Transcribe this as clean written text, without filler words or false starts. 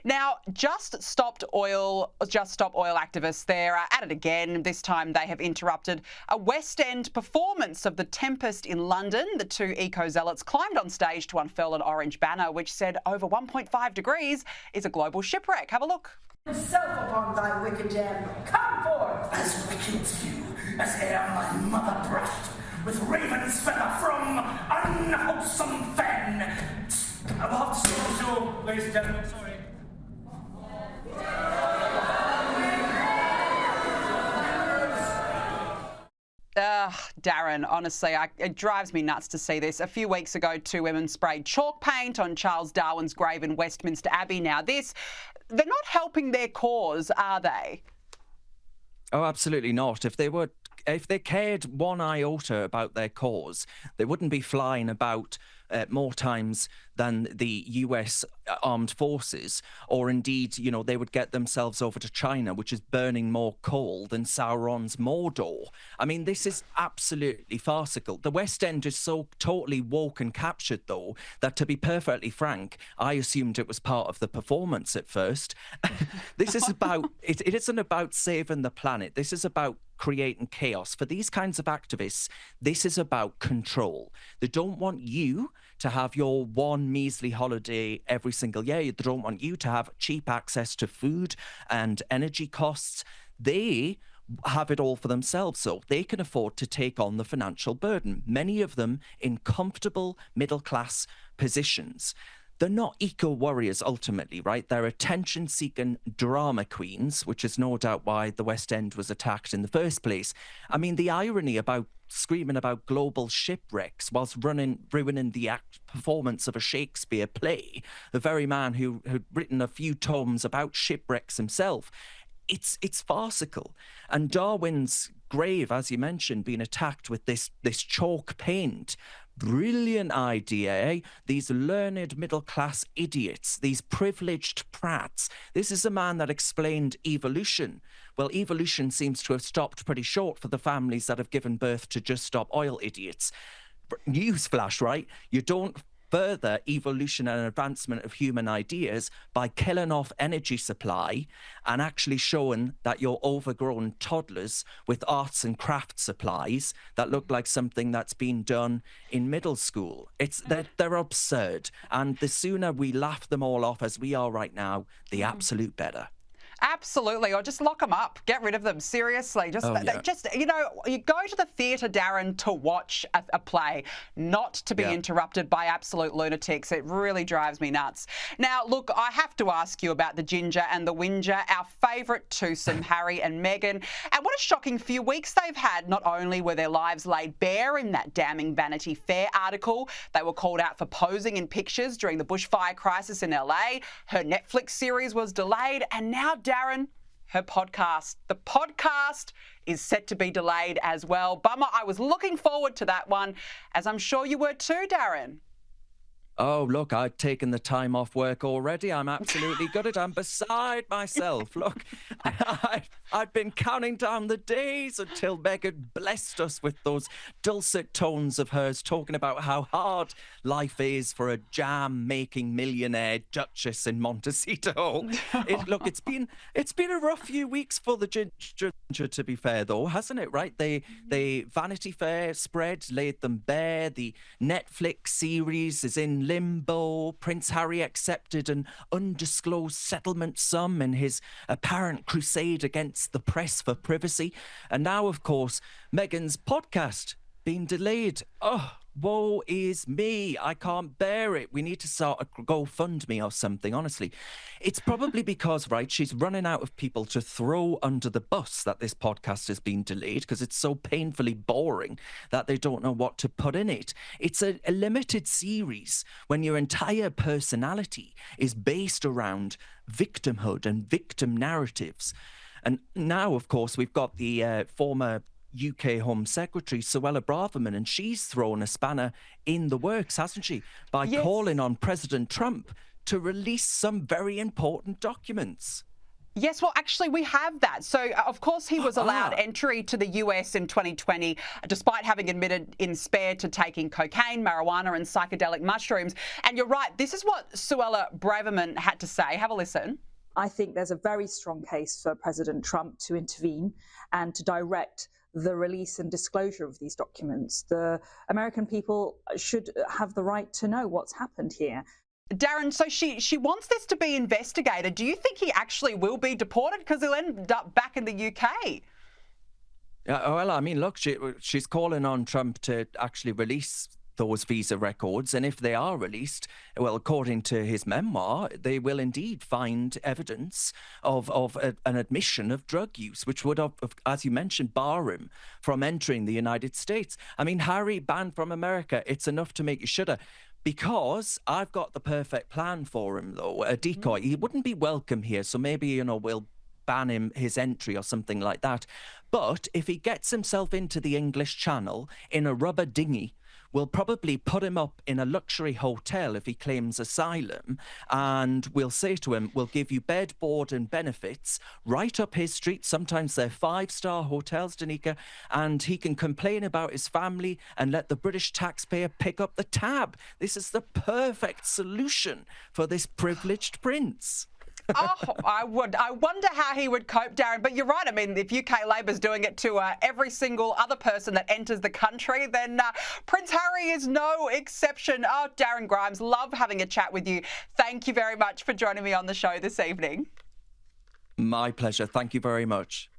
Now, Just Stop Oil activists, they're at it again. This time they have interrupted a West End performance of the Tempest in London. The two eco-zealots climbed on stage to unfurl an orange banner which said over 1.5 degrees is a global shipwreck. Have a look. Self upon thy wicked dam, come forth! As wicked to you as ere my mother brushed with raven's feather from unwholesome fen. I'll have to stop the show, ladies and gentlemen, sorry. Darren, honestly, it drives me nuts to see this. A few weeks ago, two women sprayed chalk paint on Charles Darwin's grave in Westminster Abbey. Now they're not helping their cause, are they? Oh, absolutely not. If they cared one iota about their cause, they wouldn't be flying about more times than the US armed forces, or indeed, they would get themselves over to China, which is burning more coal than Sauron's Mordor. I mean, this is absolutely farcical. The West End is so totally woke and captured, though, that to be perfectly frank, I assumed it was part of the performance at first. This is about, it isn't about saving the planet. This is about creating chaos. For these kinds of activists, this is about control. They don't want you to have your one measly holiday every single year. They don't want you to have cheap access to food and energy costs. They have it all for themselves, so they can afford to take on the financial burden, many of them in comfortable middle-class positions. They're not eco-warriors, ultimately, right? They're attention-seeking drama queens, which is no doubt why the West End was attacked in the first place. I mean, the irony about screaming about global shipwrecks whilst ruining the performance of a Shakespeare play, the very man who had written a few tomes about shipwrecks himself, it's farcical. And Darwin's grave, as you mentioned, being attacked with this chalk paint. Brilliant idea, eh? These learned middle-class idiots, these privileged prats. This is a man that explained evolution. Well, evolution seems to have stopped pretty short for the families that have given birth to Just Stop Oil idiots. Newsflash, right? You don't further evolution and advancement of human ideas by killing off energy supply and actually showing that you're overgrown toddlers with arts and crafts supplies that look like something that's been done in middle school. They're absurd, and the sooner we laugh them all off as we are right now, the absolute better. Absolutely, or just lock them up. Get rid of them. Seriously, you go to the theatre, Darren, to watch a play, not to be interrupted by absolute lunatics. It really drives me nuts. Now, look, I have to ask you about the Ginger and the Whinger, our favourite twosome, Harry and Meghan. And what a shocking few weeks they've had. Not only were their lives laid bare in that damning Vanity Fair article, they were called out for posing in pictures during the bushfire crisis in LA. Her Netflix series was delayed, and now Darren, her podcast. The podcast is set to be delayed as well. Bummer. I was looking forward to that one, as I'm sure you were too, Darren. Oh, look, I've taken the time off work already. I'm absolutely gutted. I'm beside myself. Look, I've been counting down the days until Meghan blessed us with those dulcet tones of hers talking about how hard life is for a jam-making millionaire duchess in Montecito. It's been a rough few weeks for the Ginger, to be fair, though, hasn't it, right? The Vanity Fair spread laid them bare. The Netflix series is in limbo. Prince Harry accepted an undisclosed settlement sum in his apparent crusade against the press for privacy. And now, of course, Meghan's podcast being delayed. Oh, woe is me. I can't bear it. We need to start a GoFundMe or something, honestly. It's probably because, right, she's running out of people to throw under the bus that this podcast has been delayed because it's so painfully boring that they don't know what to put in it. It's a limited series when your entire personality is based around victimhood and victim narratives. And now, of course, we've got the former UK Home Secretary, Suella Braverman, and she's thrown a spanner in the works, hasn't she, by calling on President Trump to release some very important documents. Yes, well, actually, we have that. So, of course, he was allowed entry to the US in 2020, despite having admitted in Spare to taking cocaine, marijuana and psychedelic mushrooms. And you're right, this is what Suella Braverman had to say. Have a listen. I think there's a very strong case for President Trump to intervene and to direct the release and disclosure of these documents. The American people should have the right to know what's happened here. Darren, so she wants this to be investigated. Do you think he actually will be deported? Because he'll end up back in the UK. Well, I mean, look, she's calling on Trump to actually release those visa records. And if they are released, well, according to his memoir, they will indeed find evidence of an admission of drug use, which would have, as you mentioned, bar him from entering the United States. I mean, Harry banned from America. It's enough to make you shudder. Because I've got the perfect plan for him, though, a decoy. He wouldn't be welcome here, so maybe, we'll ban him his entry or something like that. But if he gets himself into the English Channel in a rubber dinghy, we'll probably put him up in a luxury hotel if he claims asylum, and we'll say to him, we'll give you bed, board and benefits right up his street. Sometimes they're 5-star hotels, Danica, and he can complain about his family and let the British taxpayer pick up the tab. This is the perfect solution for this privileged prince. Oh, I wonder how he would cope, Darren. But you're right. I mean, if UK Labor's doing it to every single other person that enters the country, then Prince Harry is no exception. Oh, Darren Grimes, love having a chat with you. Thank you very much for joining me on the show this evening. My pleasure. Thank you very much.